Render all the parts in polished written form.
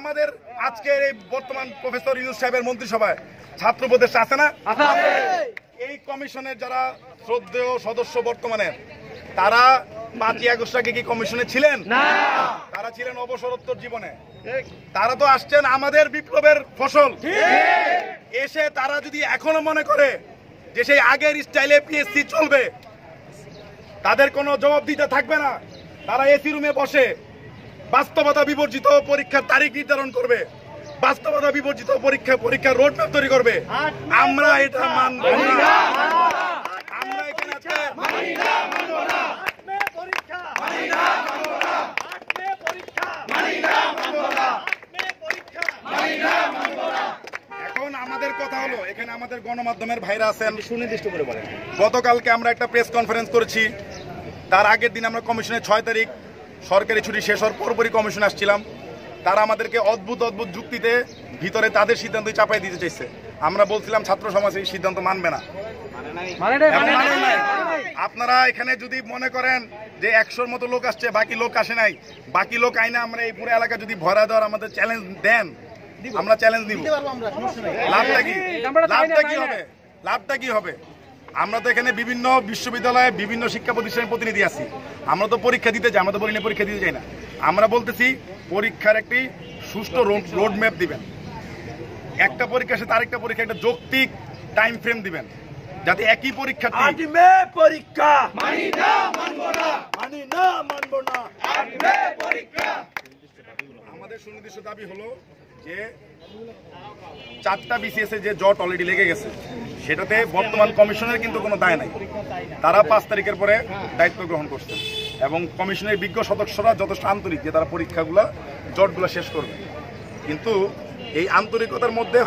আমাদের আজকের এই বর্তমান প্রফেসর ইউনূস সাহেবের মন্ত্রিসভায় ছাত্র উপদেষ্টা আছে না? এই কমিশনের যারা শ্রদ্ধেয় সদস্য বর্তমানে, তারা 5ই আগস্ট আগে কি কমিশনে ছিলেন? না, তারা ছিলেন অবসরোত্তর জীবনে। তারা তো আসছেন আমাদের বিপ্লবের ফসল। এসে তারা যদি এখনো মনে করে যে সেই আগের স্টাইলে পিএসসি চলবে, তাদের কোনো জবাব দিতে থাকবে না। তারা এসি রুমে বসে বাস্তবতা বিবর্জিত পরীক্ষার তারিখ নির্ধারণ করবে, বাস্তবতা বিবর্জিত পরীক্ষার রোডম্যাপ তৈরি করবে। আমরা এটা মানব না। আমরা এখানে এখন আমাদের কথা হলো, এখানে আমাদের গণমাধ্যমের ভাইরা আছেন, সুনির্দিষ্ট করে বলেন। গতকালকে আমরা একটা প্রেস কনফারেন্স করেছি, তার আগের দিন আমরা কমিশনের 6 তারিখ সরকারি ছুটি শেষ হওয়ার পরপরই কমিশনে আসছিলাম। তারা আমাদেরকে অদ্ভুত অদ্ভুত যুক্তিতে ভিতরে তাদের সিদ্ধান্ত চাপাই দিতে চাইছে। আমরা বলছিলাম ছাত্র সমাজ এই সিদ্ধান্ত মানবে না। আপনারা এখানে যদি মনে করেন যে 100-র মতো লোক আসছে, বাকি লোক আসে নাই, বাকি লোক আইনা আমরা এই পুরো এলাকা যদি ভরা দেওয়ার আমাদের চ্যালেঞ্জ দেন, আমরা চ্যালেঞ্জ দিব। লাভটা কি? লাভটা কি হবে? লাভটা কি হবে? আমরা তো এখানে বিভিন্ন বিশ্ববিদ্যালয়ে বিভিন্ন শিক্ষা প্রতিষ্ঠানের প্রতিনিধি আছি। আমরা তো পরীক্ষা দিতে যাই, আমরা তো বলি না পরীক্ষা দিতে যাই না। আমরা বলতেছি পরীক্ষার একটি সুষ্ঠু রোড ম্যাপ দিবেন, একটা পরীক্ষা সাথে আরেকটা পরীক্ষা একটা যৌক্তিক টাইম ফ্রেম দিবেন, যাতে একই পরীক্ষার্থী আমাদের সুনির্দিষ্ট দাবি হলো যে 4টা বিসিএস এ যে জট অলরেডি লেগে গেছে, সেটাতে বর্তমান কমিশনের কিন্তু কোনো দায় নাই। তারা 5 তারিখের পরে দায়িত্ব গ্রহণ করছে এবং কমিশনের বিজ্ঞ সদস্যরা যথেষ্ট আন্তরিক যে তারা পরীক্ষাগুলো জটগুলো শেষ করবে। কিন্তু এই আন্তরিকতার মধ্যে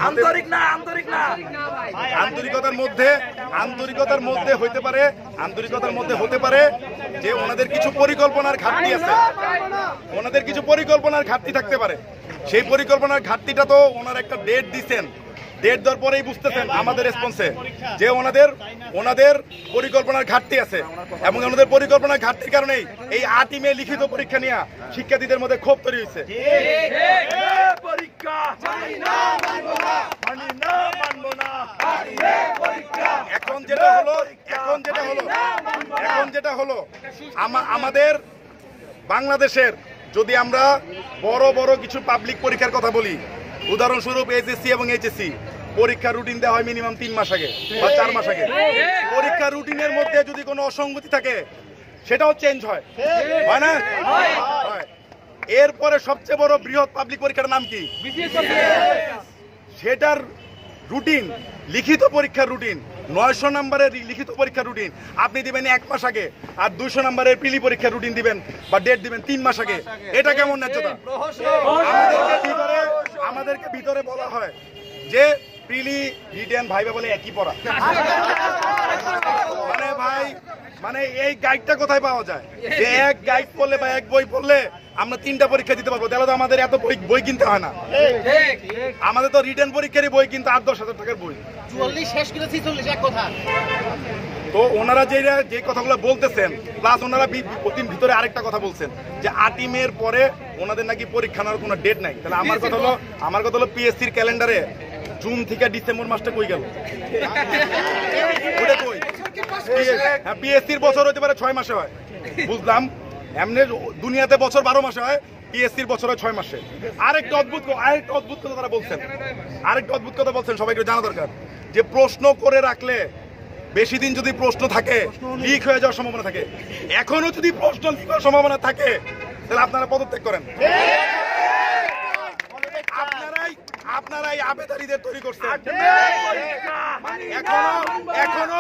হতে পারে যে ওনাদের কিছু পরিকল্পনার ঘাটতি আছে, ওনাদের কিছু পরিকল্পনার ঘাটতি থাকতে পারে। সেই পরিকল্পনার ঘাটতিটা তো ওনারা একটা ডেট দিচ্ছেন, ডেট দেওয়ার পরেই বুঝতেছেন আমাদের রেসপন্সে যে ওনাদের পরিকল্পনার ঘাটতি আছে এবং ওনাদের পরিকল্পনার ঘাটতির কারণেই এই 8ই মে লিখিত পরীক্ষা নিয়ে শিক্ষার্থীদের মধ্যে ক্ষোভ তৈরি হয়েছে। এখন যেটা হলো আমাদের বাংলাদেশের যদি আমরা বড় বড় কিছু পাবলিক পরীক্ষার কথা বলি, উদাহরণস্বরূপ এইচএসসি এবং এইচএসসি পরীক্ষা রুটিন দেওয়া হয় মিনিমাম 3 মাস আগে বা 4 মাস আগে। পরীক্ষা রুটিনের মধ্যে যদি কোনো অসঙ্গতি থাকে সেটাও চেঞ্জ হয় না? এরপরে সবচেয়ে বড় বৃহৎ পাবলিক পরীক্ষার নাম কি? সেটার রুটিন, লিখিত পরীক্ষার রুটিন 900 নম্বরের লিখিত পরীক্ষার রুটিন আপনি দিবেন 1 মাস আগে, আর 200 নম্বরের প্রিলি পরীক্ষার রুটিন দিবেন বা ডেট দিবেন 3 মাস আগে। এটা কেমন ন্যায্যতা? আমাদেরকে ভিতরে বলা হয় যে প্রিলি রিটেন ভাইবা বলে একই পড়া। মানে এই গাইডটা কোথায় পাওয়া যায় যে এক গাইড পড়লে বা এক বই পড়লে আমরা 3টা পরীক্ষা দিতে পারবো? তাহলে তো আমাদের এত বই কিনতে হয় না। আমাদের তো রিটেন পরীক্ষারই বই কিন্তু 8-10 হাজার টাকার বই। 44 শেষ করেছি, 40 এক কথা। তো ওনারা যে কথাগুলো বলতেছেন, প্লাস ওনারা ভিতরে আরেকটা কথা বলছেন যে 8ই মের পরে ওনাদের নাকি পরীক্ষা নেওয়ার কোনো ডেট নাই। তাহলে আমার কথা হলো পিএসসির ক্যালেন্ডারে জুন থেকে ডিসেম্বর মাসটা কই গেল? ওটা কই? হ্যাঁ, পিএসসির বছর হতে পারে 6 মাসে হয়, বুঝলাম। এমনি দুনিয়াতে বছর 12 মাসে হয়, পিএসসির বছর হয় 6 মাসে। আরেকটা অদ্ভুত কথা তারা বলছেন, সবাইকে জানা দরকার যে প্রশ্ন করে রাখলে বেশি দিন যদি প্রশ্ন থাকে লিক হয়ে যাওয়ার সম্ভাবনা থাকে। এখনো যদি প্রশ্ন লিক হওয়ার সম্ভাবনা থাকে তাহলে আপনারা পদত্যাগ করেন। আপনারাই আবেদনকারীদের তৈরি করছেন। এখনো